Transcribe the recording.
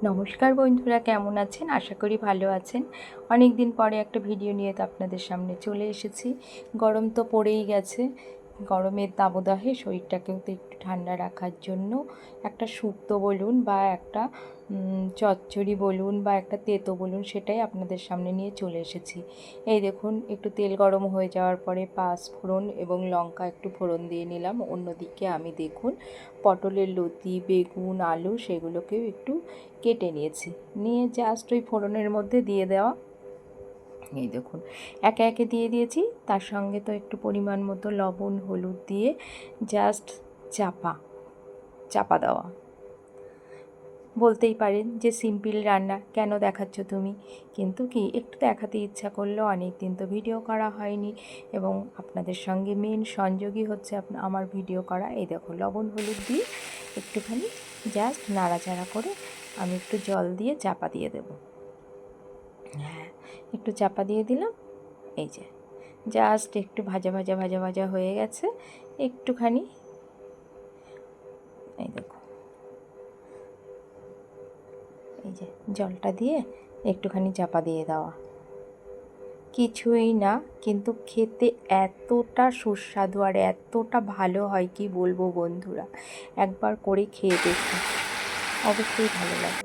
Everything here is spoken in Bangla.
নমস্কার বন্ধুরা, কেমন আছেন? আশা করি ভালো আছেন। অনেক দিন পরে একটা ভিডিও নিয়ে তো আপনাদের সামনে চলে এসেছি। গরম তো পড়েই গেছে। গরমের দাবদাহে শরীরটাকেও তো একটু ঠান্ডা রাখার জন্য একটা শুক্তো বলুন বা একটা চচ্চড়ি বলুন বা একটা তেতো বলুন, সেটাই আপনাদের সামনে নিয়ে চলে এসেছি। এই দেখুন, একটু তেল গরম হয়ে যাওয়ার পরে পাঁচ ফোড়ন এবং লঙ্কা একটু ফোড়ন দিয়ে নিলাম। অন্যদিকে আমি দেখুন পটলের লতি, বেগুন, আলু সেগুলোকেও একটু কেটে নিয়েছি। নিয়ে জাস্ট ওই ফোড়নের মধ্যে দিয়ে দেওয়া। এই দেখুন একে একে দিয়ে দিয়েছি। তার সঙ্গে তো একটু পরিমাণ মতো লবণ, হলুদ দিয়ে জাস্ট চাপা দেওয়া। বলতেই পারেন যে সিম্পল রান্না, কেন দেখাচ্ছ তুমি, কিন্তু কি একটু দেখাতে ইচ্ছা করলো। অনেক দিন তো ভিডিও করা হয়নি এবং আপনাদের সঙ্গে মেন সংযোগই হচ্ছে আমার ভিডিও করা। এই দেখো লবণ হলুদ দিয়ে একটুখানি জাস্ট নাড়াচাড়া করে আমি একটু জল দিয়ে চাপা দিয়ে দেব। হ্যাঁ, একটু চাপা দিয়ে দিলাম। এই যে জাস্ট একটু ভাজা ভাজা ভাজা ভাজা হয়ে গেছে। একটুখানি এই দেখো, এই যে জলটা দিয়ে একটুখানি চাপা দিয়ে দেওয়া। কিছুই না, কিন্তু খেতে এতটা সুস্বাদু আর এতটা ভালো হয় কি বলবো বন্ধুরা, একবার করে খেয়ে দেখুন, অবশ্যই ভালো লাগে।